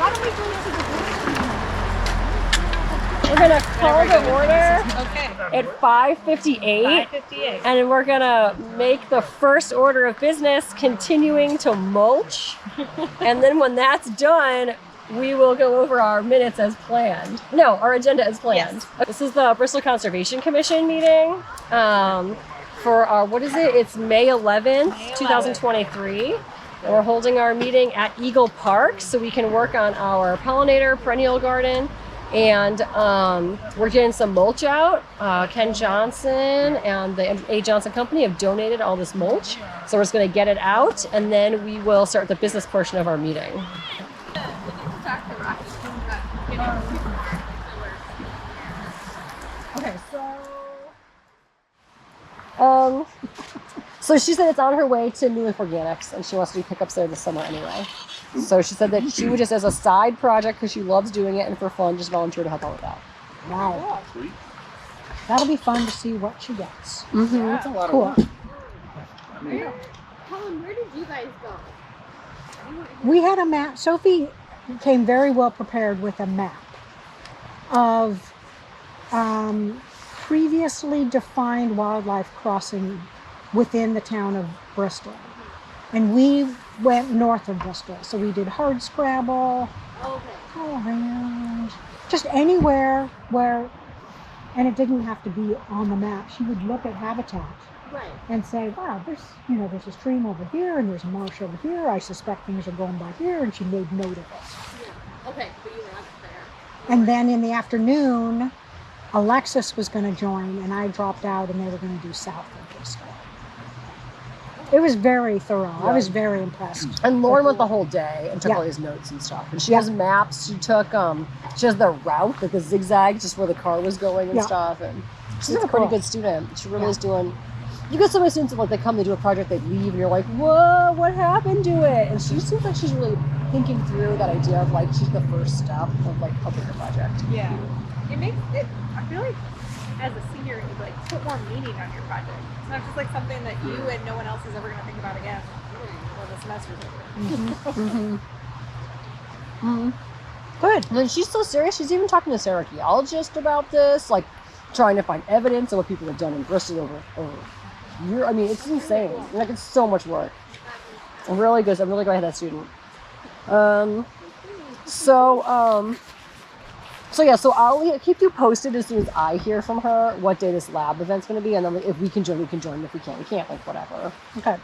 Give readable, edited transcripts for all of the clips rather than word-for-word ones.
Why don't we do this as a We're gonna call the order Okay. at 5:58, 5:58. and we're gonna make the first order of business, continuing to mulch. And then when that's done, we will go over our minutes as planned. No, our agenda as planned. Yes. This is the Bristol Conservation Commission meeting for our, what is it? It's May 11th, 2023. And we're holding our meeting at Eagle Park so we can work on our pollinator perennial garden. And we're getting some mulch out. Ken Johnson and the A. Johnson Company have donated all this mulch. So we're just going to get it out, and then we will start the business portion of our meeting. Okay, so she said it's on her way to New Leaf Organics, and she wants to do pickups there this summer anyway. So she said that she would just, as a side project, because she loves doing it and for fun, just volunteer to help out with that. Wow. Sweet. That'll be fun to see what she gets. Mm-hmm. That's a lot Cool. of work. Colin, where did you guys go? We had a map. Sophie came very well prepared with a map of previously defined wildlife crossing within the town of Bristol. And we went north of Bristol. So we did Hardscrabble, Okay. all around, just anywhere where, and it didn't have to be on the map. She would look at habitat Right. and say, wow, there's a stream over here and there's a marsh over here. I suspect things are going by here, and she made note of it. Yeah. Okay, but you were not there. And then in the afternoon, Alexis was going to join, and I dropped out, and they were going to do south of Bristol. It was very thorough. I was very impressed. And Lauren went the whole day and took Yeah. all these notes and stuff. And she has maps. She took, she has the route, like the zigzag, just where the car was going and Yeah. stuff. And she's Really a pretty cool. good student. She really is doing. You get so many students that like they come, they do a project, they leave, and you're like, whoa, what happened to it? And she seems like she's really thinking through that idea of like she's the first step of like a bigger project. Yeah. It makes it, I feel like as a senior, you like put more meaning on your project. It's not just like something that you and no one else is ever going to think about again when the semester's over. Good. And then she's so serious. She's even talking to Sarah archaeologist about this, like trying to find evidence of what people have done in Bristol over years. I mean, it's insane. Like it's so much work. I'm really good. I'm really glad I had that student. So I'll keep you posted as soon as I hear from her what day this lab event's going to be, and then if we can join, we can join. If we can't, we can't. Like whatever. Okay.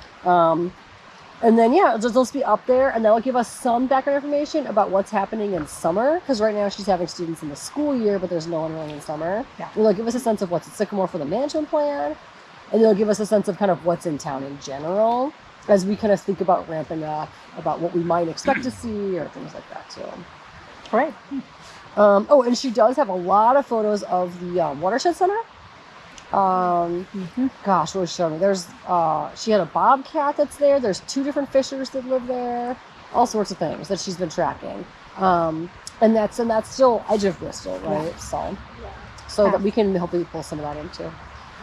And then yeah, it'll just be up there, and that'll give us some background information about what's happening in summer. Because right now she's having students in the school year, but there's no one really in summer. Yeah. And they'll give us a sense of what's at Sycamore for the management plan, and they'll give us a sense of kind of what's in town in general, as we kind of think about ramping up, about what we might expect to see or things like that too. Great. And she does have a lot of photos of the Watershed Center. Gosh, what was she showing me? There's, she had a bobcat that's there. There's 2 different fishers that live there. All sorts of things that she's been tracking. And that's still edge of Bristol, right? Yeah. So that we can hopefully pull some of that in too.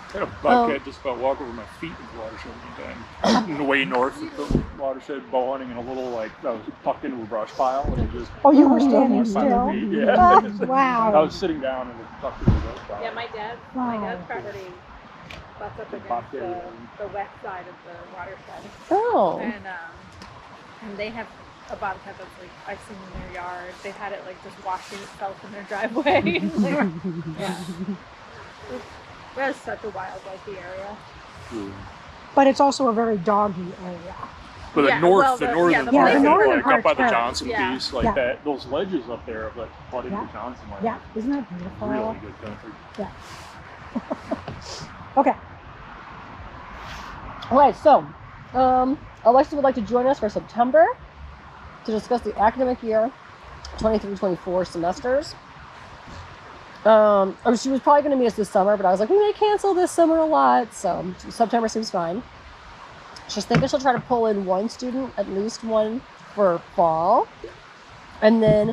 I had a bobcat just about walk over my feet in the watershed one time. In the way north of the watershed, bow hunting in a little, like, I was tucked into a brush pile, and it just... Oh, you were standing walked by my still? feet, yeah. Wow. I was sitting down and it was tucked into a brush pile. Yeah, my dad's property butts up against the west side of the watershed. Oh. And they have a bobcat that's like, I've seen in their yard. They've had it like just washing itself in their driveway. Like, yeah. That is such a wildlife area. But it's also a very doggy area. But the Yeah, north, well, the the- northern yeah, the part, northern like up by part's the very- Johnson yeah. piece, like Yeah. that, those ledges up there of like flooding Yeah. the Johnson ledge. Yeah, isn't that beautiful? Really good country. Yeah. Okay. All right, so Alexa would like to join us for September to discuss the academic year 23-24 semesters. She was probably going to meet us this summer, but I was like, we may cancel this summer a lot, so September seems fine. She's thinking she'll try to pull in one student, at least one for fall, and then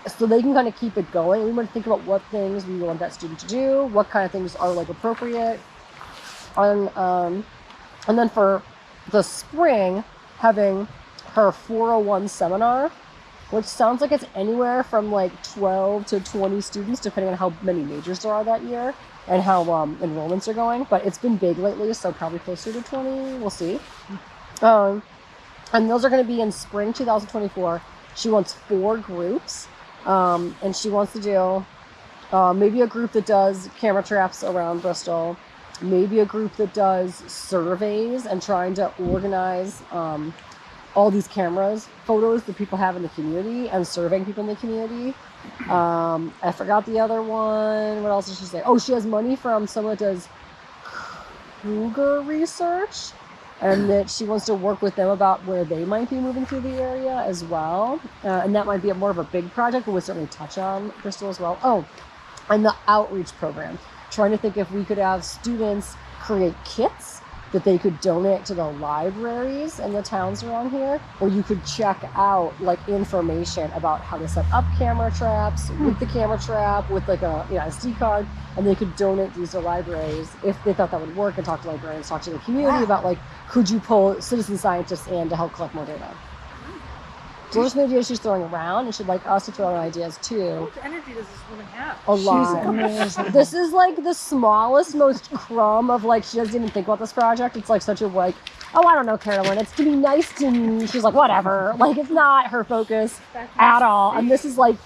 so they can kind of keep it going. We want to think about what things we want that student to do, what kind of things are like appropriate, and then for the spring, having her 401 seminar which sounds like it's anywhere from like 12 to 20 students, depending on how many majors there are that year and how enrollments are going. But it's been big lately, so probably closer to 20. We'll see. And those are going to be in spring 2024. She wants 4 groups, and she wants to do maybe a group that does camera traps around Bristol, maybe a group that does surveys and trying to organize all these cameras, photos that people have in the community and surveying people in the community. I forgot the other one. What else did she say? Oh, she has money from someone that does cougar research, and that she wants to work with them about where they might be moving through the area as well. And that might be more of a big project, but we'll certainly touch on Bristol as well. Oh, and the outreach program. Trying to think if we could have students create kits that they could donate to the libraries in the towns around here, or you could check out like information about how to set up camera traps with the camera trap, with like a SD card, and they could donate these to libraries if they thought that would work, and talk to librarians, talk to the community about like, could you pull citizen scientists in to help collect more data? So those are some ideas she's throwing around, and she'd like us to throw in ideas too. How much energy does this woman have? A lot. She's amazing. This is like the smallest, most crumb of like, she doesn't even think about this project. It's like such a like, oh, I don't know, Carolyn, it's to be nice to me. She's like, whatever. Like, it's not her focus at all. And this is like,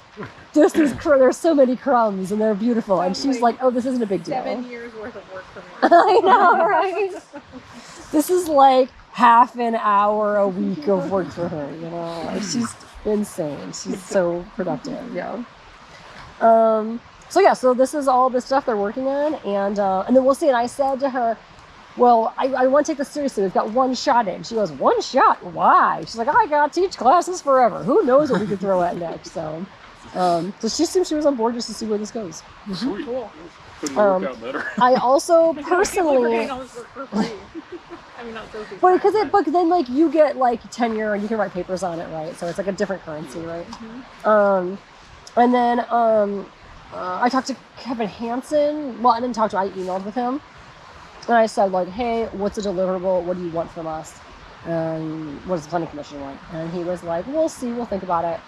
there's so many crumbs and they're beautiful. And she's like, oh, this isn't a big deal. 7 years worth of work for me. I know, right? This is like half an hour a week of work for her, you know? Like, she's insane. She's so productive, yeah. So this is all the stuff they're working on, and then we'll see. And I said to her, well, I want to take this seriously. We've got one shot in. She goes, 1 shot? Why? She's like, I got to teach classes forever. Who knows what we could throw at next? So she seems she was on board just to see where this goes. Sweet. Cool. Couldn't work out better. I also We're personally, getting all this work for free. I mean, not so free. but then like you get like tenure and you can write papers on it, right? So it's like a different currency, right? And then I talked to Kevin Hansen. Well, I didn't talk to him. I emailed with him. And I said, like, hey, what's a deliverable? What do you want from us? And what does the planning commission want? And he was like, we'll see. We'll think about it.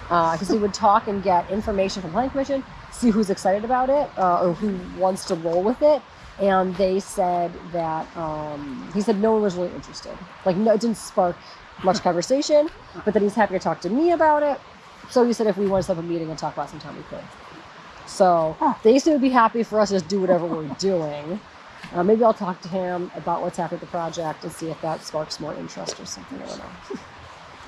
Because he would talk and get information from planning commission, see who's excited about it, or who wants to roll with it. And they said that, he said no one was really interested. Like, no, it didn't spark much conversation, but then he's happy to talk to me about it. So he said if we want to set up a meeting and talk about some time, we could. So they seem to be happy for us to just do whatever we're doing. Maybe I'll talk to him about what's happening with the project and see if that sparks more interest or something. I don't know.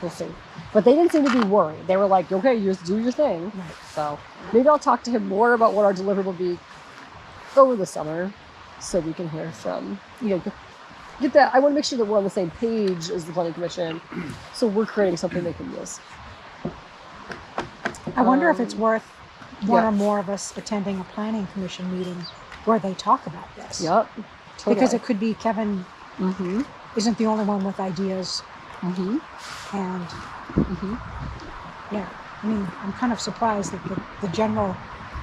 We'll see. But they didn't seem to be worried. They were like, okay, you just do your thing. So maybe I'll talk to him more about what our deliverable will be over the summer, so we can hear from, get that. I want to make sure that we're on the same page as the planning commission, so we're creating something they can use. I wonder if it's worth one or more of us attending a planning commission meeting where they talk about this. Yep. Totally. Because it could be Kevin isn't the only one with ideas. And yeah, I mean, I'm kind of surprised that the general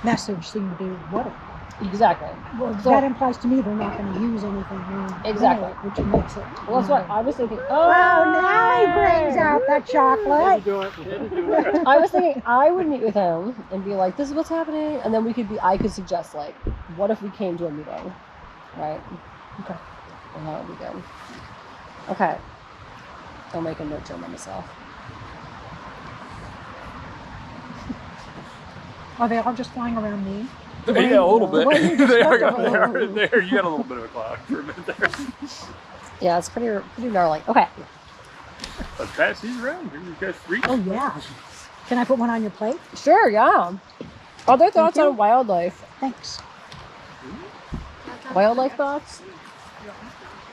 message seemed to be water. Exactly. Well, So- that implies to me they're not going to use anything Exactly. in it, which makes it. Well, that's what I was thinking. Oh, now he brings out that chocolate. I was thinking I would meet with him and be like, this is what's happening. And then I could suggest, like, what if we came to a meeting? Right? Okay. And that would be good. Okay. I'll make a note to remind myself. Are they all just flying around me? Yeah, a little bit. What you They are described. there. You got a little bit of a cloud for a minute there. Yeah, it's pretty gnarly. Okay. Let's pass these around. Here you guys reach. Oh, yeah. Can I put one on your plate? Sure, yeah. Other thoughts on wildlife? Thanks. Wildlife thoughts?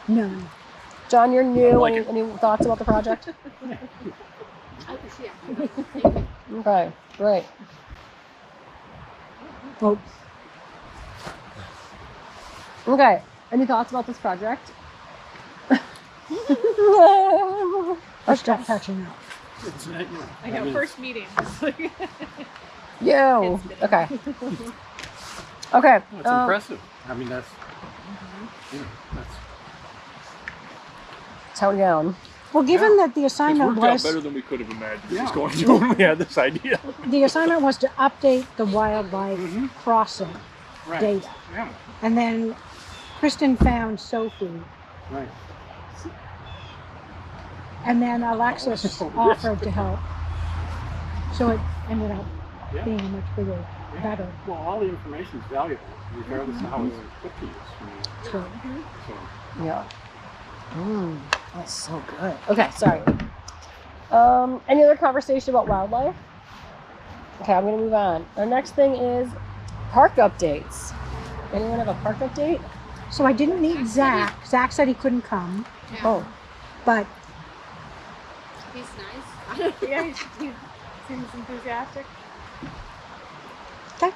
No. John, you're new. I like it. Any thoughts about the project? I appreciate it. Thank you. Okay, great. Oh, Okay, any thoughts about this project? I'll stop touching up. I know, first meeting. Yo. Okay. Okay. That's impressive. I mean, that's, that's Tone down. Well, given that the It's assignment worked out was better than we could have imagined. Yeah. Just going through when we had this idea. the assignment was to update the wildlife Mhm. crossing Right. data, Yeah. and then Kristen found Sophie, Right. and then Alexis offered to help. So it ended up Yeah. being a much bigger, Yeah. better. Well, all the information is valuable, regardless of how it's put to use. So, So, Yeah. That's so good. Okay, sorry. Any other conversation about wildlife? Okay, I'm gonna move on. Our next thing is park updates. Anyone have a park update? so I didn't need Zach. Zach said he couldn't come, Yeah. Oh, but He's nice. Yeah, he seems enthusiastic. okay.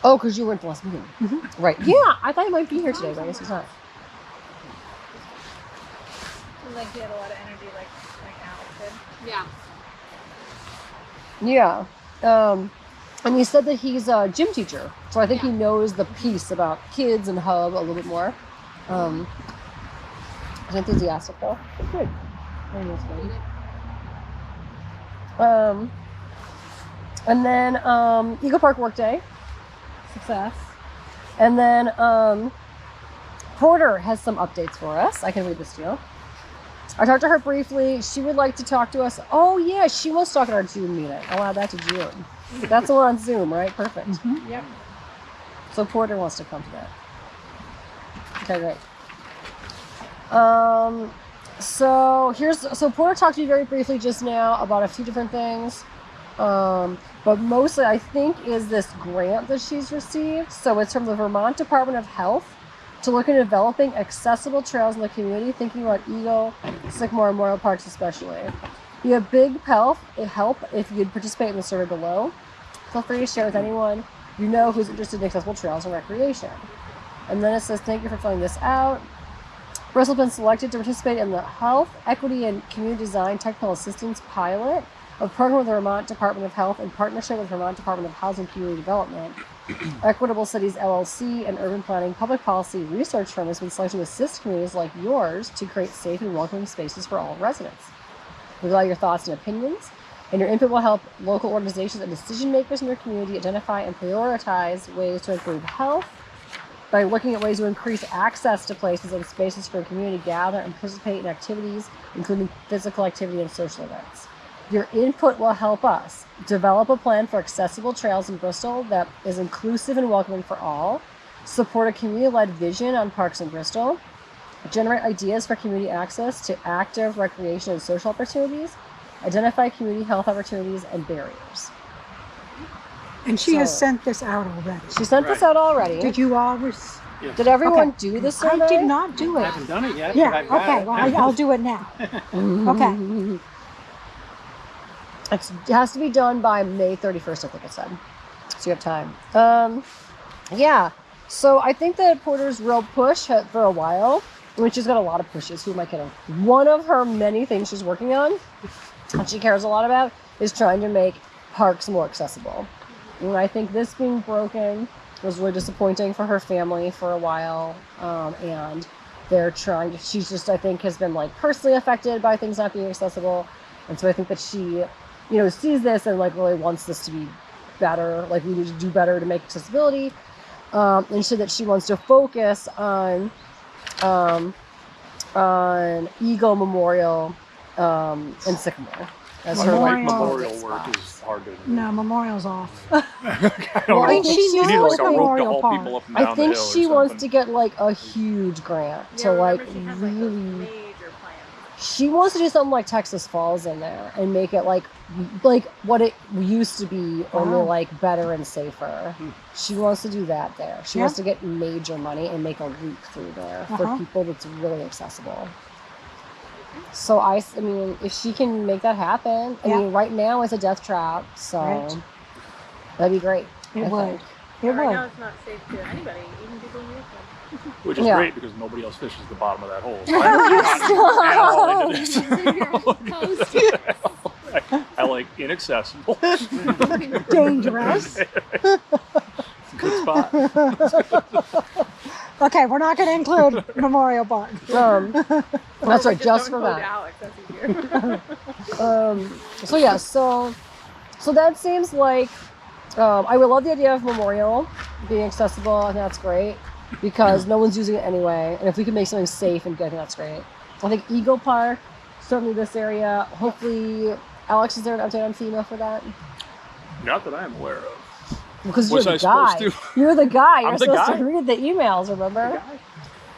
oh, because you weren't the last meeting. Mhm. Right. Yeah, I thought he might be here today, but I guess he's not. Seems like he had a lot of energy, like Alex did. Yeah. Yeah. And he said that he's a gym teacher, so I think he Yeah. knows the piece about kids and Hub a little bit more. He's enthusiastic though. Good. I think that's good. And then Eagle Park Workday, success. And then Porter has some updates for us. I can read this to you. I talked to her briefly. She would like to talk to us. Oh yeah, she wants to talk at our June meeting. I'll add that to June. That's the one on Zoom, right? Perfect. Yep. So Porter wants to come to that. Okay, great. So Porter talked to you very briefly just now about a few different things. But mostly I think is this grant that she's received. So it's from the Vermont Department of Health to look at developing accessible trails in the community, thinking about Eagle, Sycamore, and Memorial Parks especially. You have big help if you'd participate in the survey below. Feel free to share with anyone you know who's interested in accessible trails and recreation. And then it says, thank you for filling this out. Bristol has been selected to participate in the Health, Equity, and Community Design Technical Assistance Pilot, a program with the Vermont Department of Health in partnership with Vermont Department of Housing and Community Development. Equitable Cities LLC, an urban planning public policy research firm, has been selected to assist communities like yours to create safe and welcoming spaces for all residents. We value your thoughts and opinions, and your input will help local organizations and decision makers in your community identify and prioritize ways to improve health by looking at ways to increase access to places and spaces for the community to gather and participate in activities, including physical activity and social events. Your input will help us develop a plan for accessible trails in Bristol that is inclusive and welcoming for all, support a community-led vision on parks in Bristol, generate ideas for community access to active recreation and social opportunities, identify community health opportunities and barriers. And she has So- sent this out already. She sent this out already. Did you all? yes. Did everyone Okay. do the survey? I did not do I it. haven't done it yet. Yeah. but I've got Okay. it. Well, I'll do it now. Okay. It has to be done by May 31st, I think it said. So you have time. Yeah. So I think that Porter's real push for a while, I mean, she's got a lot of pushes. Who am I kidding? One of her many things she's working on, and she cares a lot about, is trying to make parks more accessible. And I think this being broken was really disappointing for her family for a while. And they're trying to, she's just, I think, has been like personally affected by things not being accessible. And so I think that she, sees this and like really wants this to be better. Like we need to do better to make accessibility. And so that she wants to focus on Eagle, Memorial, and Sycamore. As her like Memorial focus work spots. is hard to. No, Memorial's off. I don't Well, I know. think she You need knows like a rope to Memorial haul Park. people up and down I think the hill she or wants something. to get like a huge grant Yeah, to like remember she has like those really. major plans. She wants to do something like Texas Falls in there and make it like what it used to be, only Wow. like better and safer. She wants to do that there. She Yeah. wants to get major money and make a loop through there for Uh-huh. people that's really accessible. So I mean, if she can make that happen, I Yeah. mean, right now it's a death trap, so Right. that'd be great. It I would. think. It Right now would. it's not safe to anybody, even people in uniform. Which is Yeah. great because nobody else fishes the bottom of that hole. So I all into this. Consider your post. I like inaccessible. Dangerous. It's a good spot. Okay, we're not going to include Memorial Park. That's right, just for Don't include that. Alex, that's easier. So yeah, so that seems like I would love the idea of Memorial being accessible, and that's great because no one's using it anyway. And if we can make something safe and good, that's great. I think Eagle Park, certainly this area. Hopefully, Alex, is there an update on FEMA for that? Not that I'm aware of. Because you're Was the I guy. supposed You're the guy. You're I'm the supposed guy? to read the emails. Remember?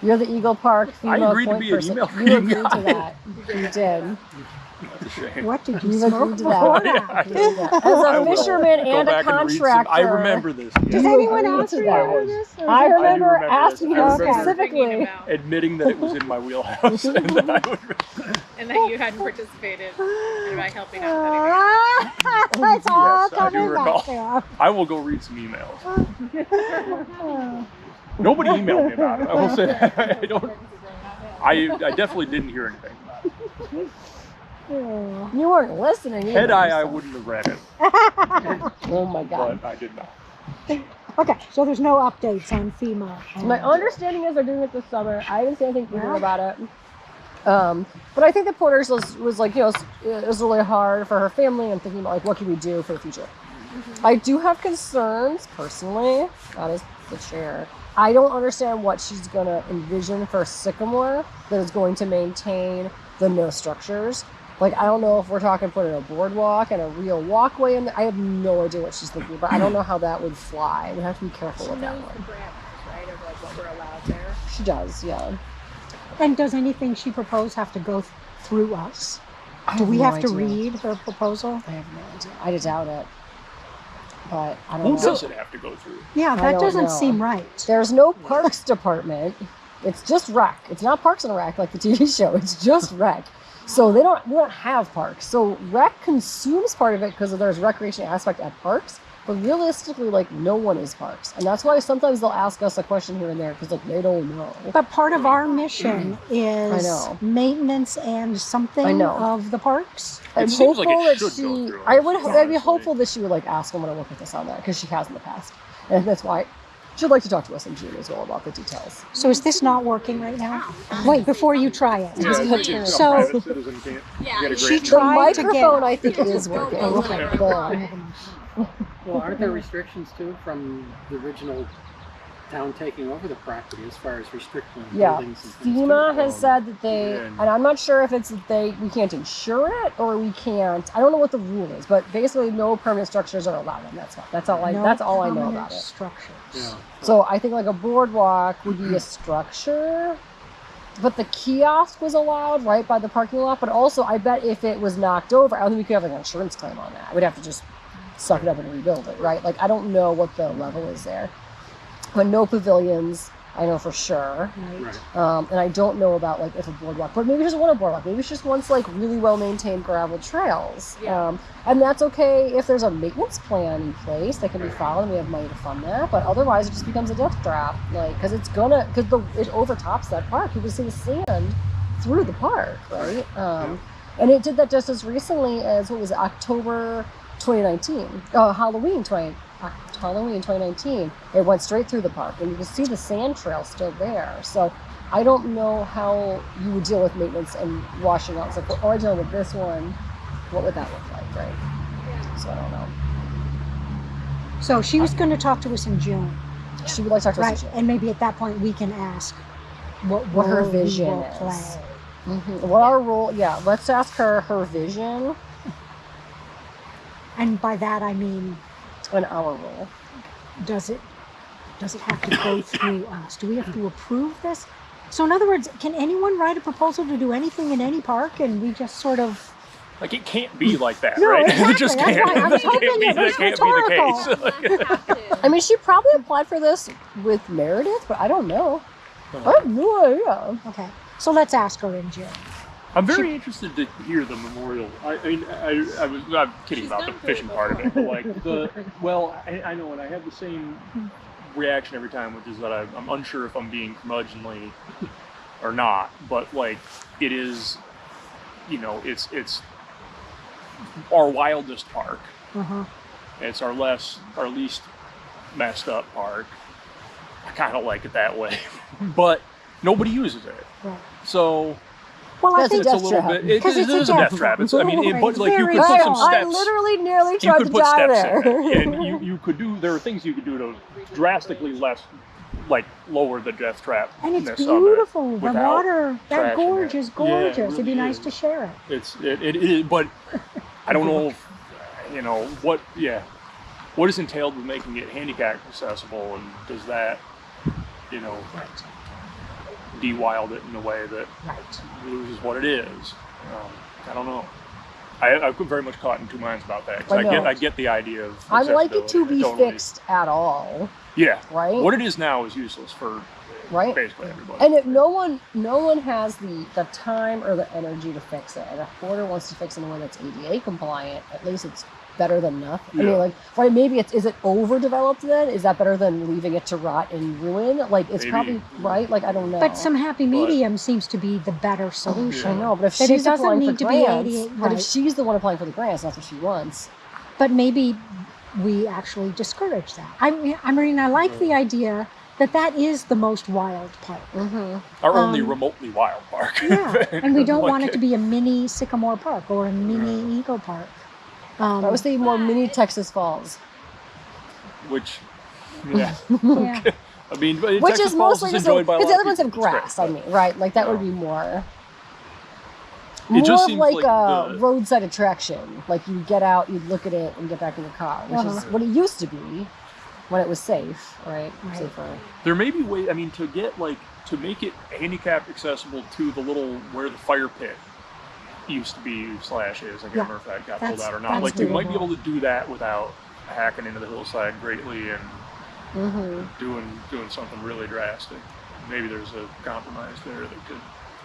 You're the Eagle Park FEMA I agreed to point be an person. email You reading agreed to guy. that. You did. That's a shame. What did you You've smoke agreed to before that. that? As I a will fisherman go and a back and read some- contractor, I remember this. Does Yes. anyone agreed else to remember that. this? Or I is it- remember remember asking this. you I remember specifically. Bringing him out, Admitting that it was in my wheelhouse. And that I would, and that you hadn't participated in by helping out with anything. It's all Yes, I do coming recall. back to us. I will go read some emails. Nobody emailed me about it. I will say that. I don't. I definitely didn't hear anything. You weren't listening. Had either, I so- wouldn't have read it, Oh my god. but I did not. Okay, so there's no updates on FEMA. My understanding is they're doing it this summer. I didn't see anything about it. But I think the Porters was like, it was really hard for her family and thinking about like what can we do for the future. I do have concerns personally. That is the chair. I don't understand what she's gonna envision for Sycamore that is going to maintain the no structures. Like, I don't know if we're talking putting a boardwalk and a real walkway in there. I have no idea what she's thinking, but I don't know how that would fly. We have to be careful with that Knows the one. parameters, right, of like what we're allowed there. She does, yeah. And does anything she proposed have to go through us? I Do we no have to idea. read her proposal? I have no idea. I doubt it. But I don't Who know. does it have to go through? Yeah, I that don't doesn't know. seem right. There's no Parks Department. It's just rec. It's not Parks and Rec like the TV show. It's just rec. So we don't have parks. So rec consumes part of it because there's recreation aspect at parks. But realistically, like, no one is parks. And that's why sometimes they'll ask us a question here and there because, like, they don't know. But part of our mission is know. maintenance and something I know. of the parks. I'm seems like it hopeful that should go she. through, I'd be honestly. hopeful that she would, like, ask someone to work with us on that because she has in the past. And that's why she'd like to talk to us in June as well about the details. So is this not working right now? Wait, before you try it. Yeah, it's So- a private citizen can't Yeah, get a she grant. The tried to microphone, get- I think, is working. Okay, Go on. Well, aren't there restrictions too from the original town taking over the property as far as restricting Yeah, buildings and things? FEMA too? has said that they, Yeah. and I'm not sure if it's that we can't insure it or we can't. I don't know what the rule is, but basically, no permanent structures are allowed in that spot. That's all I. No that's all I know permanent about it. Structures. Yeah. So I think like a boardwalk would be a structure, but the kiosk was allowed right by the parking lot. But also, I bet if it was knocked over, I don't think we could have like an insurance claim on that. We'd have to just suck it up and rebuild it, right? Like I don't know what the level is there, but no pavilions. I know for sure. Right. And I don't know about like if a boardwalk, but maybe just want a boardwalk. Maybe it's just wants like really well maintained gravel trails. Yeah. And that's okay if there's a maintenance plan in place that can be followed and we have money to fund that. But otherwise, it just becomes a death trap, like because it overtops that park. You can see the sand through the park, right? And it did that just as recently as what was it, October 2019, Halloween 2019. It went straight through the park, and you can see the sand trail still there. So I don't know how you would deal with maintenance and washing out. It's like, well, dealing with this one, what would that look like, right? So I don't know. So she was going to talk to us in June, She would like to talk to us. right? And maybe at that point we can ask what her role we vision will is. play. What our role? Yeah, let's ask her vision And by that I mean, and our role. does it have to go through us? Do we have to approve this? So in other words, can anyone write a proposal to do anything in any park and we just sort of... Like it can't be like that, No, right? exactly. It just That's can't. why I was It can't hoping be, it was that can't be the rhetorical. case. I mean, she probably applied for this with Meredith, but I don't know. I have no idea. Okay, so let's ask her in June. I'm very interested to hear the memorial. I'm kidding She's about the done for fishing it part of it, but before. like I know, and I have the same reaction every time, which is that I'm unsure if I'm being curmudgeonly or not. But like, it is, it's our wildest park. Uh-huh. It's our least messed up park. I kind of like it that way, but nobody uses it. Right. So Well, I That's a think it's a death little trap. bit. It 'Cause it's a is a death death trap. trap. It's, I mean, Right. but like you Very could put some strong. I steps. literally nearly You tried could to put die steps there. in it, and you could do. There are things you could do to drastically less, like lower the death trap. And it's beautiful. The without water, that trashing gorge it. is Yeah, it gorgeous. It'd be really nice is. to share it. It is, but I don't know if, you know, what is entailed with making it handicap accessible, and does that, you know, de-wild it in a way that Right. loses what it is. I don't know. I could very much caught in two minds about that. 'Cause I know. I get the idea of I'd like it to accessibility. be Totally. fixed at all, Yeah. right? What it is now is useless for Right? basically everybody. And if no one has the time or the energy to fix it, and if Porter wants to fix it in a way that's ADA compliant, at least it's better than nothing. I Yeah. mean, like, right? Maybe is it overdeveloped then? Is that better than leaving it to rot and ruin? Like, it's Maybe. probably right. Like, I don't know. But some happy medium seems to be the better solution. I know, but if That it she's doesn't applying need for to be grants, 88, but if right. she's the one applying for the grants, that's what she wants. But maybe we actually discourage that. I mean, I like the idea that is the most wild part. Mm-hmm. Our only um, remotely wild park. Yeah, and we don't Like want it to be a mini Sycamore Park or a mini Eagle Park. I was thinking more mini Texas Falls, Which, yeah. yeah. I mean, which Texas is Falls mostly just enjoyed by a because lot the of other ones have people. It's grass. great, I mean, right? Like that would No. be more. It More just of seems like like a the- roadside attraction. Like you get out, you look at it, and get back in your car, which is Uh-huh. what it used to be when it was safe, right? Right. Safer. There may be way. I mean, to make it handicap accessible to the little where the fire pit used to be / is. I can't remember if that got pulled That's- out or not. that's Like you might be doable. able to do that without hacking into the hillside greatly and Mm-hmm. doing something really drastic. Maybe there's a compromise there that could.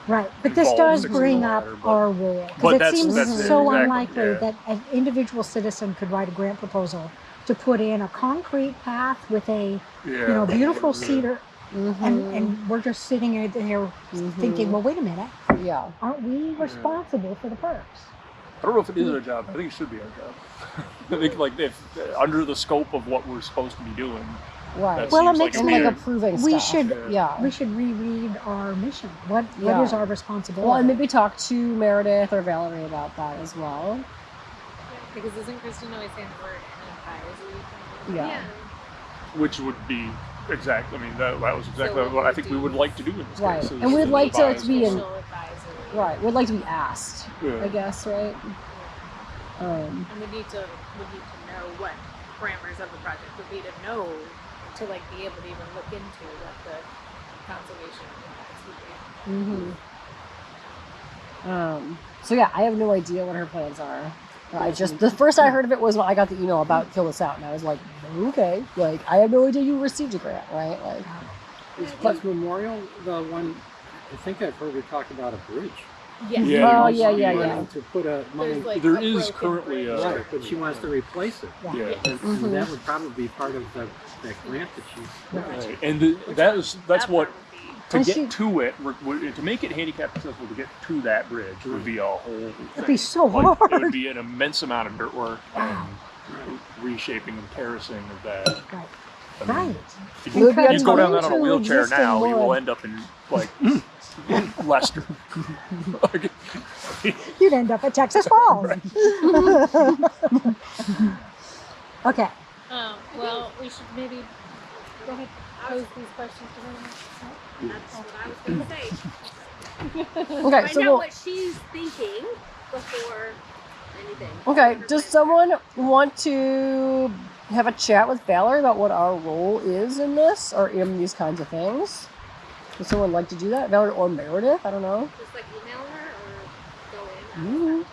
Right, but this Involved does fixing bring the up ladder, but- our rule. but Because it that's- seems that's it, so exactly, unlikely yeah. that an individual citizen could write a grant proposal to put in a concrete path with a Yeah. beautiful cedar, Mm-hmm. and we're just sitting there thinking, well, wait a minute, Yeah. aren't we responsible for the parks? I don't know if it is our job. I think it should be our job. I think like if under the scope of what we're supposed to be doing. Right. That Well, it seems makes And me- like weird. approving We stuff. should Yeah. we should reread our mission. What Yeah. is our responsibility? Well, and maybe talk to Meredith or Valerie about that as well. Because isn't Kristen always saying that we're an advisory? Yeah. Which would be exactly. I mean, that was exactly So what I think we would like to do in this Right. case. is And we'd like to advise be in- Official advisory. Right. We'd like to be asked, Yeah. I guess, right? And we need to know what parameters of the project would be to know to like be able to even look into what the conservation impacts would be. So yeah, I have no idea what her plans are. I just the first I heard of it was when I got the email about fill this out, and I was like, okay, like I have no idea you received a grant, right? Like, Is Memorial the one? I think I've heard we talk about a bridge. Yes. Yeah, oh you yeah, know, yeah, you yeah. Wanting to put a money. There's like There a is broken currently bridge. Right, but she wants to replace it. Yeah. Yeah. And Mhm. that would probably be part of the grant that she's. Right. And that's That what part would be- to And get she- to it to make it handicap accessible to get to that bridge would be a whole. It'd be so Like, hard. it would be an immense amount of dirt work and reshaping and terracing of that. Right. I mean, Right. If It would be you, a you go down that on a total wheelchair existing now, you will wood. end up in like Leicester. Like, You'd end up at Texas Falls. Okay. Well, we should maybe go ahead pose these questions to her. That's what I was going to say. Okay, Find so out we'll, what she's thinking before anything. okay. Does someone want to have a chat with Valerie about what our role is in this or in these kinds of things? Would someone like to do that, Valerie or Meredith? I don't know. Just like email her or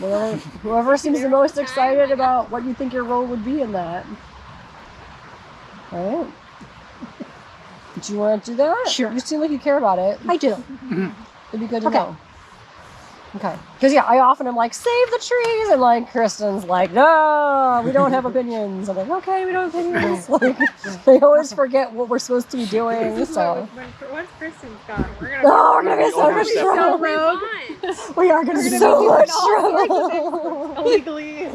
go in. Whoever seems the most excited about what you think your role would be in that. All right. Do you want to do that? Sure. You seem like you care about it. I do. It'd be good to Okay. know. Okay. Because, yeah, I often am like, save the trees. And, like, Kristen's like, no, we don't have opinions. I'm like, okay, we don't have opinions. Like, they always forget what we're supposed to be doing. This is So, what, once Kristen's gone, we're gonna. oh, we're going to get so much Overstep. trouble. Rogue. We are going to We're be gonna so be much doing all trouble. illegally.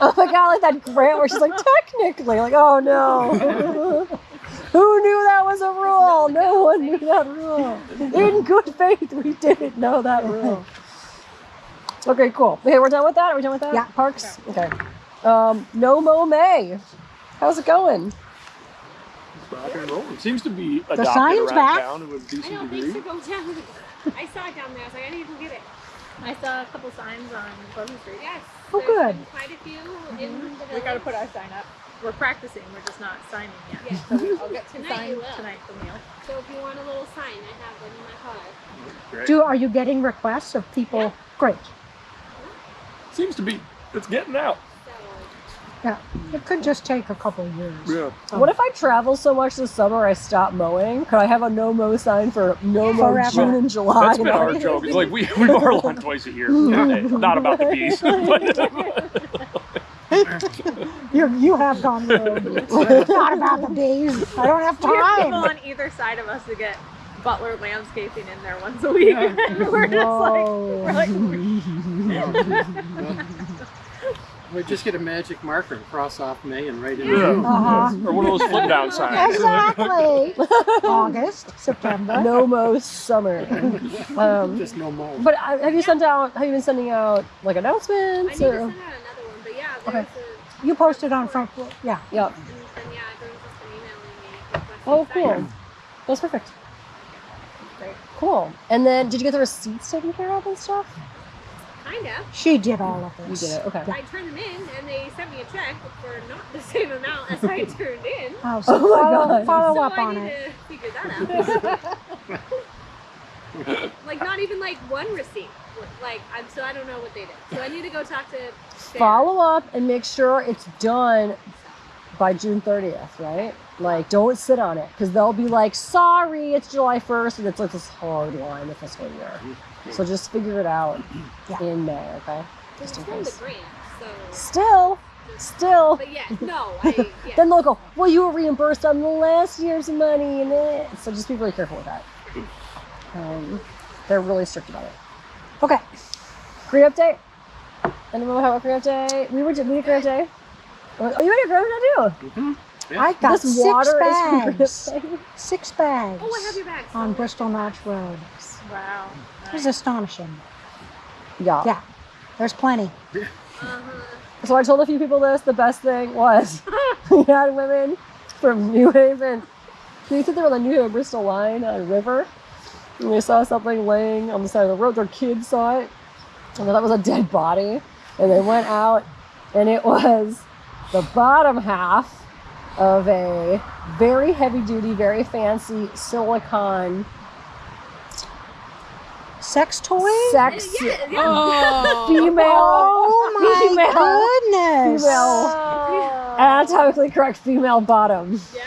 Oh my god, like that grant where she's like, technically, like, oh no. Who knew that was a rule? No one knew that rule. In good faith, we didn't know that rule. Okay, cool. Okay, we're done with that? Are we done with that? Yeah. Parks? Okay. No Mo May. How's it going? Rock and roll. It seems to be The adopted sign's around back. town to a I decent know, degree. thanks for going down. I saw it down there. I was like, I need to go get it. I saw a couple signs on Pleasant Street. Yes. Oh, there's good. been quite a few in the We got to village. put our sign up. We're practicing. We're just not signing yet. Yeah. I'll get two Tonight you signs will. tonight from Neil. So if you want a little sign, I have one in my car. Great. Are you getting requests of people? Yeah. Great. Seems to be. It's getting out. So Yeah. It could just take a couple of years. Yeah. What if I travel so much this summer I stop mowing? Could I have a no mow sign for no mow Forever. June and July? That's been our joke. It's like we mow our lawn twice a year. Not about the bees. You have gone rogue. It's not about the bees. I don't have We have people time. on either side of us to get Butler landscaping in there once a week. And we're just like, We just get a magic marker and cross off May and write in Yeah. June. Uh-huh. Or one of those flip down signs. Exactly. August, September. No mow summer. Just no more. But have you been sending out like I need announcements? to send out Or? another one. But yeah, Okay. there's a. You posted on front. Yeah. Yeah. And yeah, everyone's just been emailing me. requesting Oh, signs. cool. That's perfect. Great. Cool. And then, did you get the receipts taken care of and stuff? Kinda. She did all of You this. did it. Okay. I turned them in, and they sent me a check for not the same amount as I turned in. Oh, so Oh my follow, God. follow So up I on need it. to figure that out. Like not even like one receipt. Like so I don't know what they did. So I need to go talk to. Sarah. Follow up and make sure it's done by June 30th, right? Like, don't sit on it because they'll be like, sorry, it's July 1st, and it's like this hard line of fiscal year. So just figure it out Yeah. in May, okay? Because Just it's in from the case. grant. So. Still. But yeah, no, yeah. Then they'll go, well, you were reimbursed on the last year's money, and so just be really careful with that. They're really strict about it. Okay. Green update. Anyone have a green update? We did green update. Oh, you had a green update too. Yeah. I got This 6 water bags. is 6 bags. Oh, I have your bags. On Bristol Notch Road. wow. It was astonishing. Yeah. Yeah. There's plenty. Uh-huh. So I told a few people this. The best thing was we had women from New Haven. They said they were on the New Haven Bristol line on a river. And they saw something laying on the side of the road. Their kids saw it. And they thought it was a dead body. And they went out and it was the bottom half of a very heavy duty, very fancy silicone Sex toy? sex Oh. female Oh my goodness. female anatomically correct female bottom. Yeah.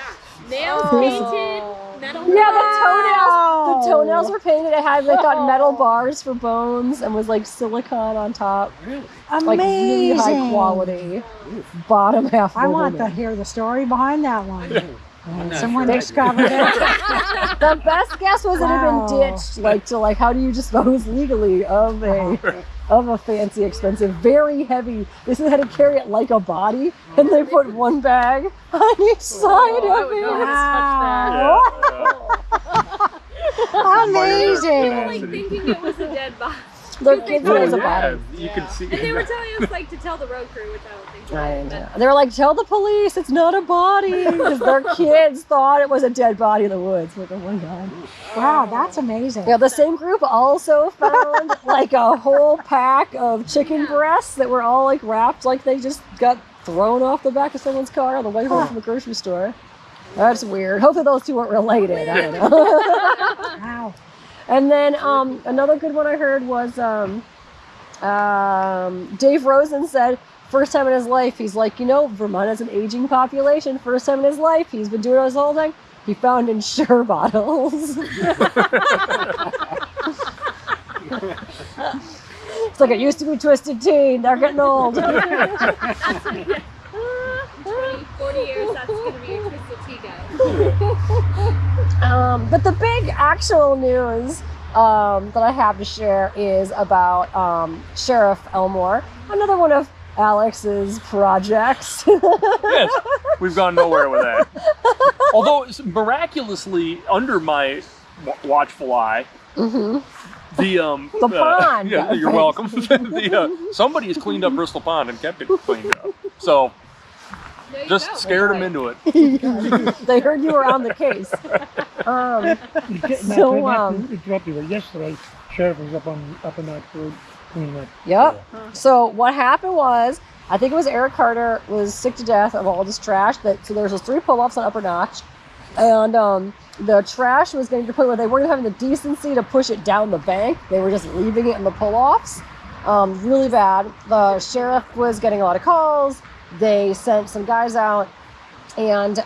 Nails Oh. painted, metal. Yeah, Wow. the toenails were painted. It had like got metal bars for bones and was like silicone on top, Really? like really Amazing. high quality. Bottom half. I of want to woman. hear the story behind that one. I'm not Someone sure I discovered it. The best guess was it had Wow. been ditched, like to like how do you dispose legally of a fancy, expensive, very heavy. They said they had to carry it like a body, and they put one bag on each side I of would it. not touch Yeah. Amazing. Like thinking it was a dead body. Their kids Oh, it was a yeah, body. you can see. And they were telling us like to tell the road crew, which I don't think. Right. They were like, tell the police it's not a body, because their kids thought it was a dead body in the woods. Like, oh my god. Wow, that's amazing. Yeah, the same group also found like a whole pack of chicken breasts that were all like wrapped, like they just got thrown off the back of someone's car on the way home from the grocery store. That's weird. Hopefully those two weren't related. I don't know. Wow. And then another good one I heard was Dave Rosen said, first time in his life, he's like, Vermont has an aging population. First time in his life, he's been doing it his whole time. He found Ensure bottles. It's like it used to be Twisted Tea. They're getting old. 20, 40 years, that's going to be a Twisted Tea guy. But the big actual news that I have to share is about Sheriff Elmore, another one of Alex's projects. Yes, we've gone nowhere with that. Although miraculously, under my watchful eye, Mm-hmm. the pond. Yeah, you're welcome. Somebody has cleaned up Bristol Pond and kept it cleaned up. So There you just go. scared them into it. They heard you were on the case. Interrupt you, but yesterday, sheriff was up on that road cleaning up. Yep. So what happened was, I think it was Eric Carter was sick to death of all this trash. So there was those 3 pull-offs on Upper Notch, and the trash was getting to the point where they weren't having the decency to push it down the bank. They were just leaving it in the pull-offs. Really bad. The sheriff was getting a lot of calls. They sent some guys out, and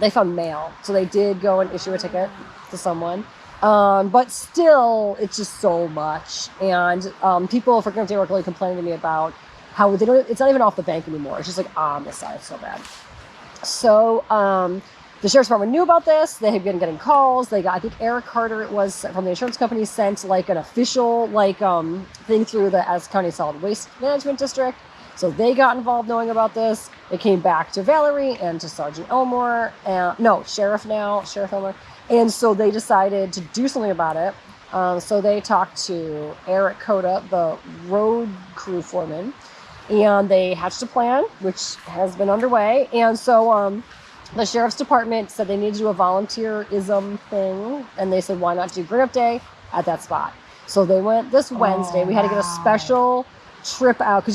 they found mail. So they did go and issue a ticket to someone. But still, it's just so much. And people for Grimsday were really complaining to me about how they don't. It's not even off the bank anymore. It's just like on the side. It's so bad. So the sheriff's department knew about this. They had been getting calls. They got, I think Eric Carter, it was from the insurance company, sent like an official thing through the Essex County Solid Waste Management District. So they got involved knowing about this. It came back to Valerie and to Sergeant Elmore, Sheriff Elmore. And so they decided to do something about it. So they talked to Eric Coda, the road crew foreman, and they hatched a plan, which has been underway. And so the sheriff's department said they needed to do a volunteerism thing, and they said, why not do Green Up Day at that spot? So they went this Wednesday. We had to get a special trip out because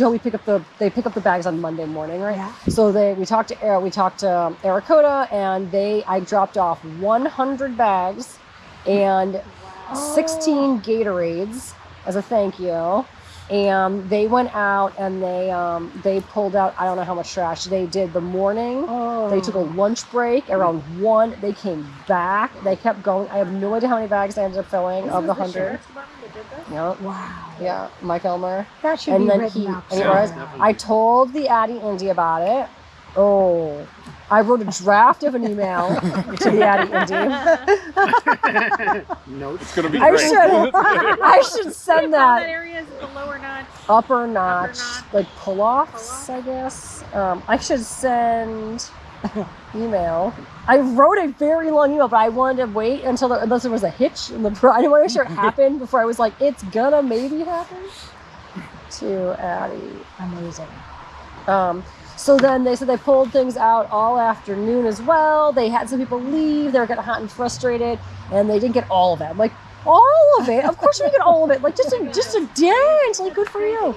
they pick up the bags on Monday morning, right? Yeah. So we talked to Eric Coda, and I dropped off 100 bags and 16 Gatorades as a thank you. And they went out and they pulled out, I don't know how much trash. They did the morning. They took a lunch break around 1. They came back. They kept going. I have no idea how many bags they ended up filling of the 100. Yeah. Wow. Yeah, Mike Elmer. That should And be then written up. I told the Addie Indy about it. Oh, I wrote a draft of an email to the Addie Indy. Notes. It's gonna be I great. should send That that. area is the lower notch. Upper notch, notch. like pull-offs, I guess. I should send email. I wrote a very long email, but I wanted to wait unless there was a hitch in the. I didn't want to make sure it happened before I was like, it's gonna maybe happen. To Addie. Amazing. So then they said they pulled things out all afternoon as well. They had some people leave. They were getting hot and frustrated, and they didn't get all of it. I'm like, all of it? Of course you didn't get all of it. Like just a dent. Like good for you.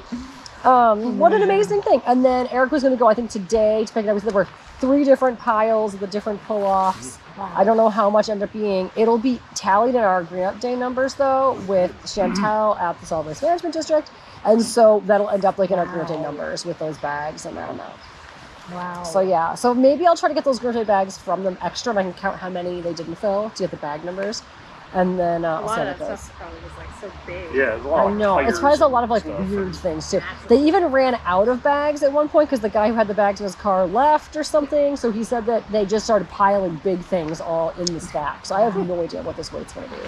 What an amazing thing. And then Eric was going to go, I think today, to pick it up. There were 3 different piles of the different pull-offs. Wow. I don't know how much ended up being. It'll be tallied in our Green Up Day numbers though, with Chantel at the Solid Waste Management District. And so that'll end up like in our Green Up Day numbers with those bags and that amount. Wow. So yeah, so maybe I'll try to get those Green Up Day bags from them extra, and I can count how many they didn't fill to get the bag numbers. And then A I'll lot send of it that those. stuff probably was like so big. Yeah, there's a lot I of know. It's tires probably a lot of and like stuff. weird things too. They even ran out of bags at one point because the guy who had the bags in his car left or something. So he said that they just started piling big things all in the stack. So I have no idea what this weight's going to be.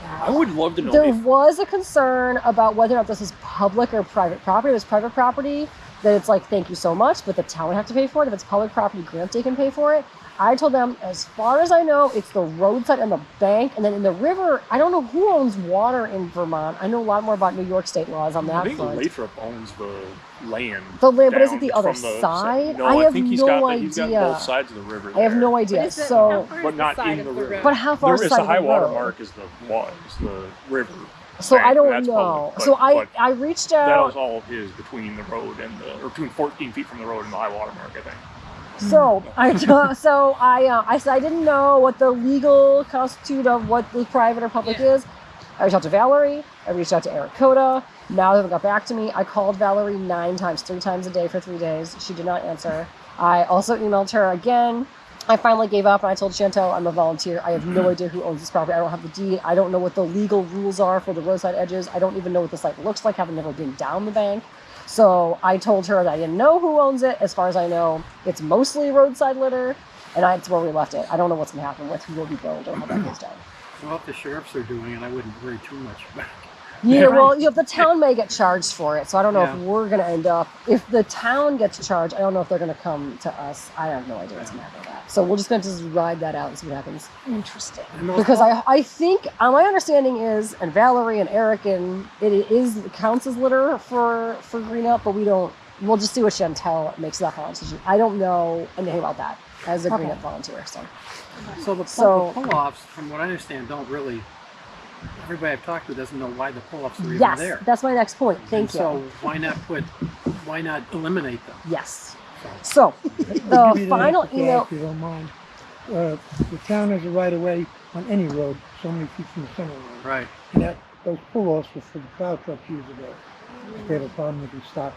I would love to know There if was a concern about whether or not this is public or private property. If it's private property, that it's like, thank you so much, but the town would have to pay for it. If it's public property, Green Up Day can pay for it. I told them, as far as I know, it's the roadside and the bank. And then in the river, I don't know who owns water in Vermont. I know a lot more about New York state laws on that I think front. Lathrop owns the land. The land, but is it down the other from the side? No, I I have think he's no got idea. both sides of the river. I have there. no But idea. is it, So, how far is but the not side in of the river. road? but how far is It's the the side high of the water road? mark is the river. So bank, I don't that's know. public, So but I reached that out. was all his between the road and or between 14 feet from the road and the high water mark, I think. So I said I didn't know what the legal constitute of what the private or public is. I reached out to Valerie. I reached out to Eric Coda. Now they haven't got back to me. I called Valerie 9 times, 3 times a day for 3 days. She did not answer. I also emailed her again. I finally gave up and I told Chantel I'm a volunteer. I have no idea who owns this property. I don't have the deed. I don't know what the legal rules are for the roadside edges. I don't even know what the site looks like, having never been down the bank. So I told her that I didn't know who owns it. As far as I know, it's mostly roadside litter, and that's where we left it. I don't know what's going to happen with who will be billed or how that goes down. Well, if the sheriffs are doing it, I wouldn't worry too much. Yeah, well, the town may get charged for it, so I don't know if Yeah. we're going to end up. If the town gets charged, I don't know if they're going to come to us. I have no idea what's going to happen with that. So we're just going to just ride that out and see what happens. Interesting. And those Because I think my understanding is, and Valerie and Eric, and it counts as litter for green up, but we'll just see what Chantel makes that final decision. I don't know anything about that as a green up volunteer. So the So- pull-offs, from what I understand, don't really. Everybody I've talked to doesn't know why the pull-offs are even Yes, there. that's my next point. Thank And you. So why not eliminate them? Yes. So I'll give the you final answer to that, email. if you don't mind. The town has a right of way on any road, so many feet from the center line. Right. And those pull-offs were for the plow trucks years ago. If they have a problem, they can stop.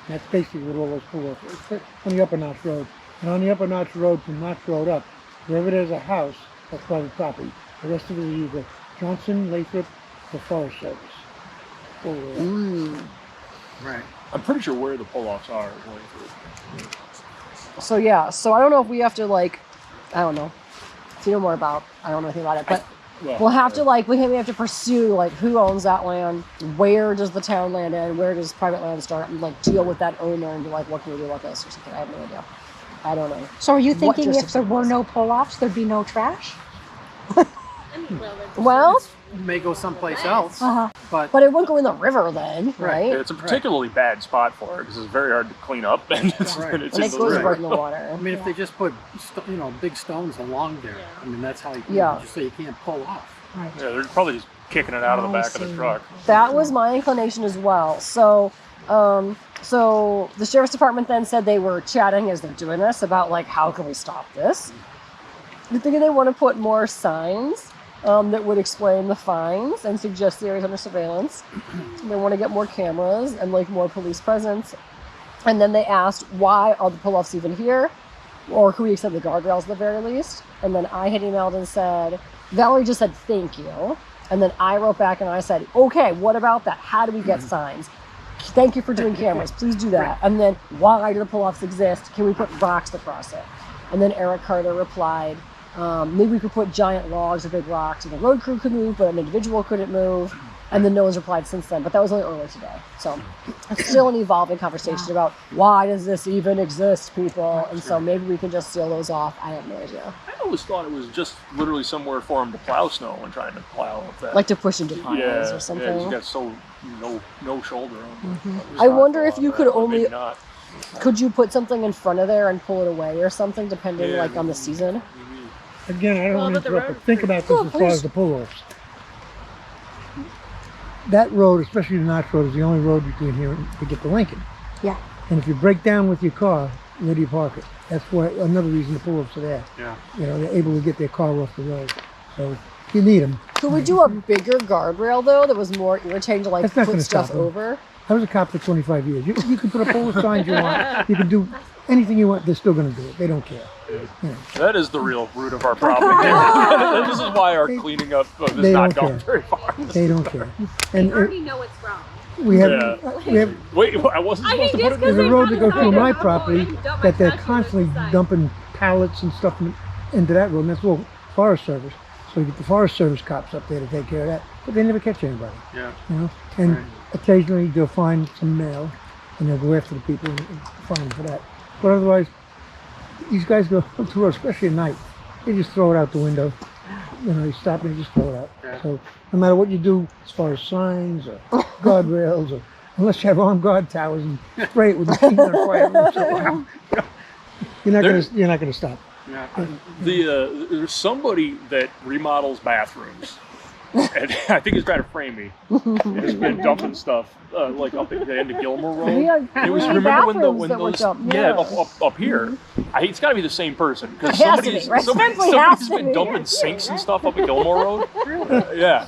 And that's basically what all those pull-offs are. It's on the Upper Notch Road. And on the Upper Notch Road, from Notch Road up, wherever there's a house, that's private property. The rest of it is either Johnson, Lathrop, or Forest Service. All the way up. Right. I'm pretty sure where the pull-offs are. So yeah. So I don't know if we have to I don't know. If you know more about, I don't know anything about it, but we'll have to we have to pursue who owns that land, where does the town land end, where does private land start, and deal with that owner and be what can we do about this or something. I have no idea. I don't know. So are you What thinking if there jurisdiction were is? no pull-offs, there'd be no trash? Well, It may go someplace else, Uh-huh. but but it wouldn't go in the river then, right? It's a particularly bad spot for it because it's very hard to clean up and it's, Right. and it's And in it the goes river. right in the water. I mean, if they just put big stones along there, I mean that's how you Yeah. just so you can't pull off. Right. Yeah, they're probably just kicking it out of the I back of the see. truck. That was my inclination as well. So the sheriff's department then said they were chatting as they're doing this about how can we stop this. They're thinking they want to put more signs that would explain the fines and suggest the areas under surveillance. They want to get more cameras and more police presence. And then they asked, why are the pull-offs even here? Or could we extend the guardrails at the very least? And then I had emailed and said, Valerie just said, thank you. And then I wrote back and I said, okay, what about that? How do we get signs? Thank you for doing cameras. Please do that. And then why do the pull-offs exist? Can we put rocks across it? And then Eric Carter replied, maybe we could put giant logs or big rocks and the road crew could move, but an individual couldn't move. And then no one's replied since then, but that was only earlier today. So it's still an evolving conversation about why does this even exist, people? And so maybe we can just seal those off. I have no idea. I always thought it was just literally somewhere for them to plow snow when trying to plow up that. To push into piles yeah, or something. Yeah, you got so no shoulder on. Mm-hmm. I wonder if you could only- Maybe not. Could you put something in front of there and pull it away or something, depending Yeah, on the season? Again, I don't Well, want but to the interrupt, road but think about this Oh, as far please. as the pull-offs. That road, especially the Notch Road, is the only road between here to get to Lincoln. Yeah. And if you break down with your car, where do you park it? That's why another reason the pull-offs are there. Yeah. They're able to get their car off the road. So you need them. Could we do a bigger guardrail though that was more irritating to That's not put gonna stuff stop them. over? I was a cop for 25 years. You can put up all the signs you want. You can do anything you want. They're still going to do it. They don't care. That is the real root of our problem. This is why our cleaning up is They not don't going care. very far. They don't care. And You already know what's wrong. we have, Yeah. we have Wait, I wasn't supposed to put it there's there. a road that goes through my I'm property going to dump my that they're trash on constantly this side. dumping pallets and stuff into that road, and that's all Forest Service. So you get the Forest Service cops up there to take care of that, but they never catch anybody, Yeah. And Right. occasionally they'll find some mail, and they'll go after the people and find them for that. But otherwise, these guys go up the road, especially at night. They just throw it out the window. You stop and you just throw it out. Yeah. So no matter what you do, as far as signs or guardrails, or unless you have armed guard towers and spray it with the heat on fire, once in a while, you're not gonna stop. Yeah. There's somebody that remodels bathrooms, and I think he's trying to frame me. He's been dumping stuff up at the end of Gilmore Road. Yeah, It was three remember bathrooms when that were those dumped, yeah yeah. up here. It's got to be the same person because It has to be, right? Simply has somebody's to been be. dumping sinks and stuff up at Gilmore Road. Yeah,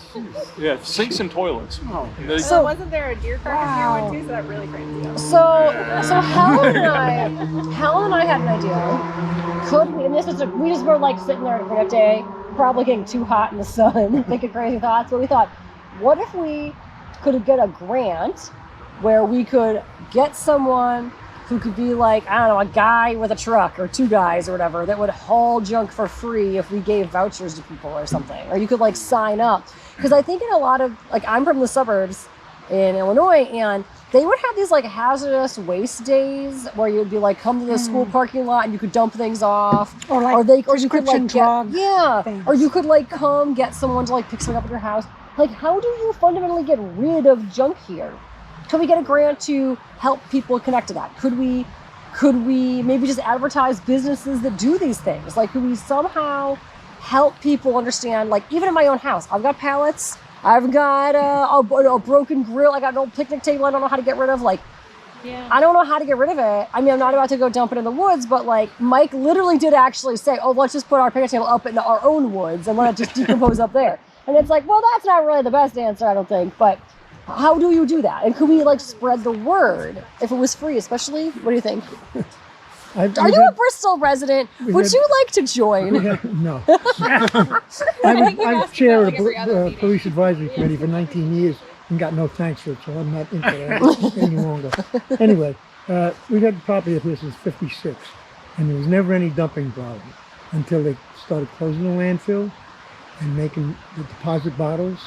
sinks and toilets. Oh, And they- So wasn't there a deer carcass near one too? So that really crazy. So Helen and I had an idea. Could we? And we just were sitting there for a day, probably getting too hot in the sun, thinking crazy thoughts. But we thought, what if we could get a grant where we could get someone who could be like, I don't know, a guy with a truck or 2 guys or whatever that would haul junk for free if we gave vouchers to people or something. Or you could like sign up. Because I think in a lot of, like, I'm from the suburbs in Illinois, and they would have these like hazardous waste days where you'd be like, come to the school parking lot and you could dump things off. Or like or you could like drug yeah. Or you could like come get someone to like pick something up at your house. Like, how do you fundamentally get rid of junk here? Could we get a grant to help people connect to that? Could we maybe just advertise businesses that do these things? Like, could we somehow help people understand, like, even in my own house, I've got pallets, I've got a broken grill, I got an old picnic table I don't know how to get rid of. Like, I don't know how to get rid of it. I mean, I'm not about to go dump it in the woods, but like Mike literally did actually say, oh, let's just put our picnic table up in our own woods and let it just decompose up there. And it's like, well, that's not really the best answer, I don't think, but how do you do that? And could we like spread the word if it was free, especially? What do you think? Are you a Bristol resident? Would you like to join? No. I've chaired a police advisory committee for 19 years and got no thanks for it, so I'm not into that any longer. Anyway, we've had the property up here since '56, and there was never any dumping problem until they started closing the landfill and making the deposit bottles.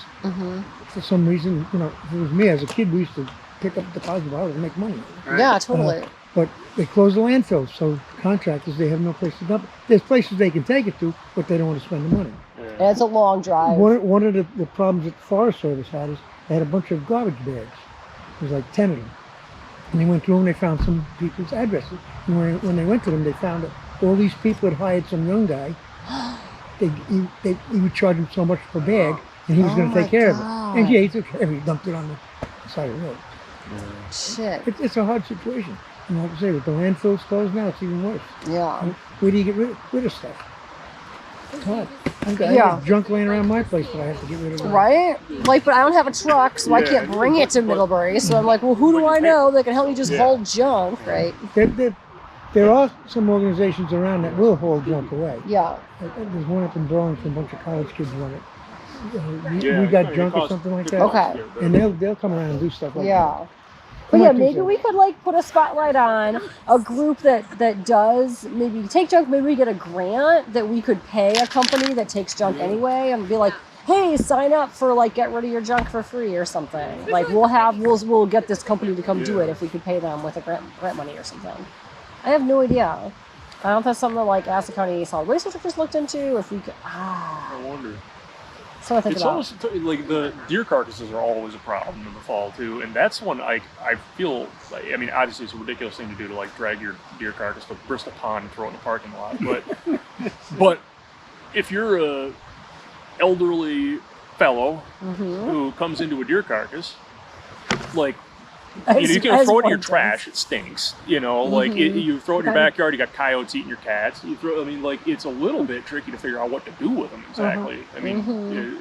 For some reason, you know, if it was me as a kid, we used to pick up deposit bottles and make money. Yeah, totally. But they closed the landfill, so contractors, they have no place to dump it. There's places they can take it to, but they don't want to spend the money. And it's a long drive. One of the problems that the Forest Service had is they had a bunch of garbage bags. There was like 10 of them. And they went through them, they found some people's addresses. And when they went to them, they found that all these people had hired some young guy. He would charge him so much per bag, and he was going to take care of it. And yeah, he took care of it. He dumped it on the side of the road. Shit. It's a hard situation. And like I say, with the landfills closed now, it's even worse. Yeah. And where do you get rid of stuff? It's hard. I got junk laying around my place that I have to get rid of. Right? Like, but I don't have a truck, so I can't bring it to Middlebury. So I'm like, well, who do I know that can help me just haul junk, right? There are some organizations around that will haul junk away. Yeah. There's one up in Burlington, a bunch of college kids run it. We got junk or something like that. Okay. And they'll come around and do stuff like that. Yeah. But yeah, maybe we could like put a spotlight on a group that does maybe take junk. Maybe we get a grant that we could pay a company that takes junk anyway, and be like, hey, sign up for like get rid of your junk for free or something. Like we'll get this company to come do it if we could pay them with a grant money or something. I have no idea. I don't know if that's something that like Assa County Solid Waste District just looked into. If we could, I wonder. So I think It's about. almost like the deer carcasses are always a problem in the fall too, and that's one I feel like, I mean, obviously it's a ridiculous thing to do to like drag your deer carcass to Bristol Pond and throw it in the parking lot, but if you're a elderly fellow who comes into a deer carcass, like, you can throw it in your trash, it stinks. You know, like you throw it in your backyard, you got coyotes eating your cats. I mean, like, it's a little bit tricky to figure out what to do with them exactly. I mean,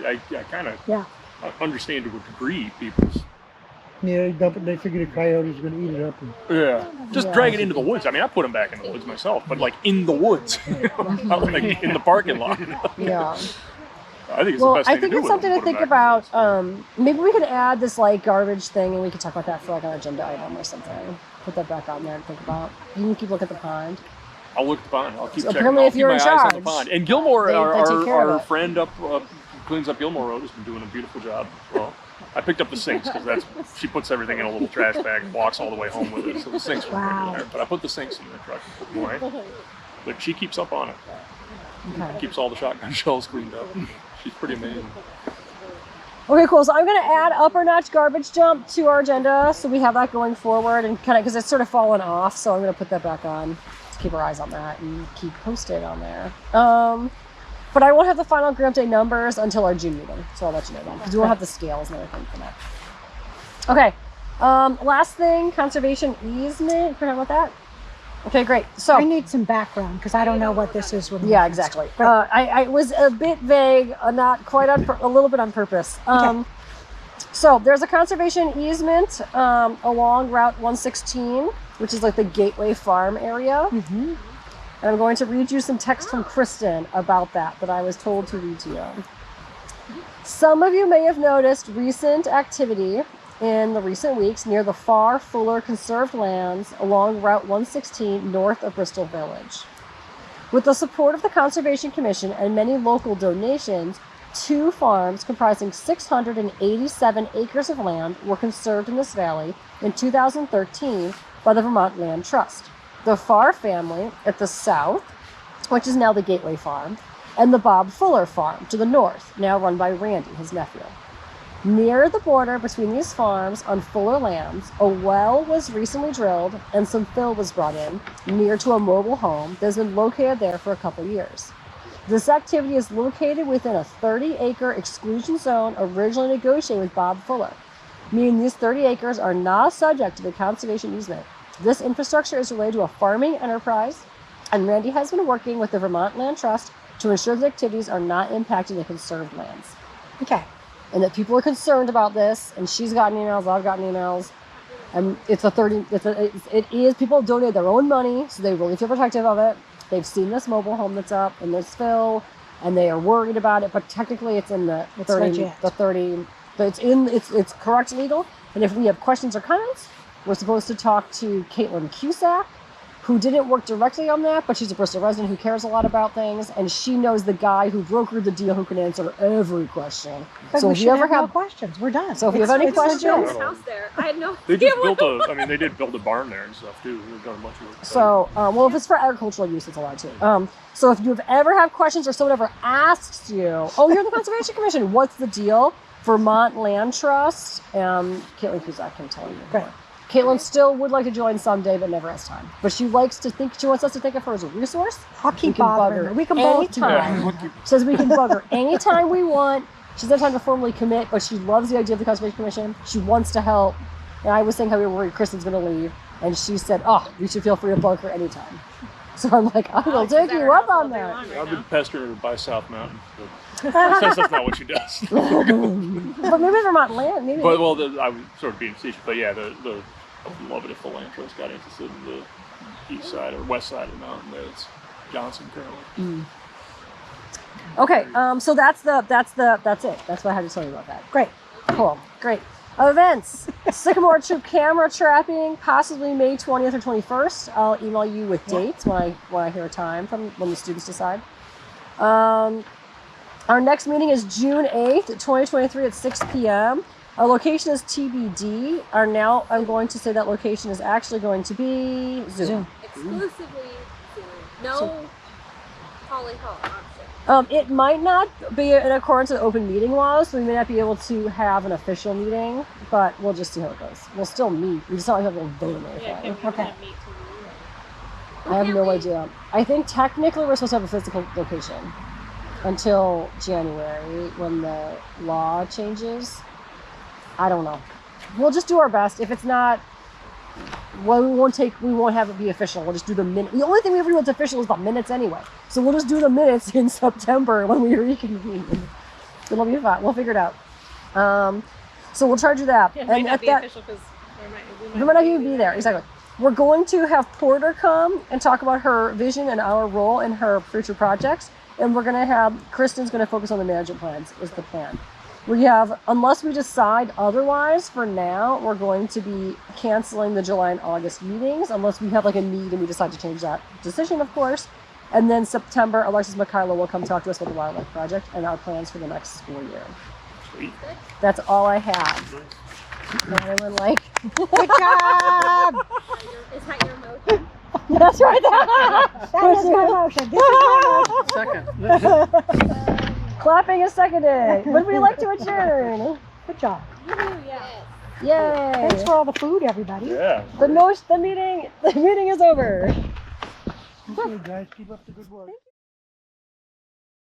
I kind of understand to a degree people's. Yeah, they dump it. They figure the coyotes are going to eat it up. Just drag it into the woods. I mean, I put them back in the woods myself, but like in the woods, not like in the parking lot. Yeah. I think it's the best thing to do. I think it's something to think about. Maybe we could add this like garbage thing, and we could talk about that for like an agenda item or something. Put that back on there and think about. You can keep looking at the pond. I'll look at the pond. I'll keep checking. Apparently, if you're in charge, on the pond. And Gilmore, they take care of our it. friend up cleans up Gilmore Road, has been doing a beautiful job. Well, I picked up the sinks because she puts everything in a little trash bag and walks all the way home with it. So the sinks were in there, but I put the sinks in the truck. Right? But she keeps up on it. Okay. Keeps all the shotgun shells cleaned up. She's pretty amazing. Okay, cool. So I'm going to add upper notch garbage dump to our agenda, so we have that going forward, and kind of because it's sort of fallen off. So I'm going to put that back on to keep our eyes on that and keep posted on there. But I won't have the final grant day numbers until our June meeting, so I'll let you know that because we won't have the scales and everything for that. Okay. Last thing, conservation easement. Can we talk about that? Okay, great. So I need some background because I don't know what this is. Yeah, exactly. I was a bit vague, not quite a little bit on purpose. So there's a conservation easement along Route 116, which is like the Gateway Farm area. And I'm going to read you some text from Kristen about that I was told to read to you. Some of you may have noticed recent activity in the recent weeks near the far fuller conserved lands along Route 116 north of Bristol Village. With the support of the Conservation Commission and many local donations, 2 farms comprising 687 acres of land were conserved in this valley in 2013 by the Vermont Land Trust. The Farr family at the south, which is now the Gateway Farm, and the Bob Fuller Farm to the north, now run by Randy, his nephew. Near the border between these farms on Fuller lands, a well was recently drilled and some fill was brought in near to a mobile home that has been located there for a couple years. This activity is located within a 30-acre exclusion zone originally negotiated with Bob Fuller, meaning these 30 acres are not subject to the conservation easement. This infrastructure is related to a farming enterprise, and Randy has been working with the Vermont Land Trust to ensure the activities are not impacting the conserved lands. Okay. And that people are concerned about this, and she's gotten emails, I've gotten emails, and it is, people donate their own money, so they really feel protective of it. They've seen this mobile home that's up, and there's fill, and they are worried about it, but technically it's in the It's 30, legit. the 30, but it's correct legal, and if we have questions or comments, we're supposed to talk to Caitlin Cusack, who didn't work directly on that, but she's a Bristol resident who cares a lot about things, and she knows the guy who brokered the deal who can answer every question. But So we if should you ever have no have, questions. We're done. So if you have any It's questions- legit. There's a house there. I had no They idea just what built they did build a barn there and stuff too. They've done a bunch of work. so well, if it's for agricultural use, it's allowed to. So if you have ever have questions or someone ever asks you, oh, you're the Conservation Commission, what's the deal? Vermont Land Trust, Caitlin Cusack can tell you. Great. Caitlin still would like to join someday, but never has time. But she likes to think, she wants us to think of her as a resource. I'll We keep can bug bothering her her. We can both anytime. time. Says we can bug her anytime we want. She doesn't have to formally commit, but she loves the idea of the Conservation Commission. She wants to help. And I was saying how we were worried Kristen's going to leave, and she said, "Oh, you should feel free to bug her anytime." So I'm like, I will take you up on that. I've been pestering her to buy South Mountain, but that's not what she does. But maybe Vermont land, maybe. But well, I was sort of being facetious, but yeah, I'd love it if the land trust got interested in the east side or west side of the mountain. That's Johnson currently. Okay, so that's it. That's what I had to tell you about that. Great. Cool, great. Events: Sycamore Troop camera trapping, possibly May 20th or 21st. I'll email you with dates when I hear a time from when the students decide. Our next meeting is June 8th, 2023 at 6 p.m. Our location is TBD. I'm going to say that location is actually going to be Zoom. exclusively Zoom. No Holly Hall option. It might not be in accordance with open meeting laws, so we may not be able to have an official meeting, but we'll just see how it goes. We'll still meet. We just don't have to vote on anything. Yeah, can we Okay. not meet to I have no idea. I think technically we're supposed to have a physical location until January when the law changes. I don't know. We'll just do our best. If it's not, well, we won't have it be official. We'll just do the minute. The only thing we ever do that's official is the minutes anyway. So we'll just do the minutes in September when we reconvene. It'll be fine. We'll figure it out. So we'll try to do that. It might And not at be that, official because we might not even be there. Exactly. We're going to have Porter come and talk about her vision and our role in her future projects. And we're going to have, Kristen's going to focus on the management plans, is the plan. We have, unless we decide otherwise, for now, we're going to be canceling the July and August meetings, unless we have like a need and we decide to change that decision, of course. And then September, Alexis Mikhailo will come talk to us about the wildlife project and our plans for the next school year. Sweet. That's all I have. Everyone like, Good job. Is that your motion? that's right. That is my motion. This is my motion. Second. Clapping is seconded. Would we like to adjourn? Good job. Yeah. Yay. Thanks for all the food, everybody. Yeah. The meeting is over. Okay, guys, keep up the good work.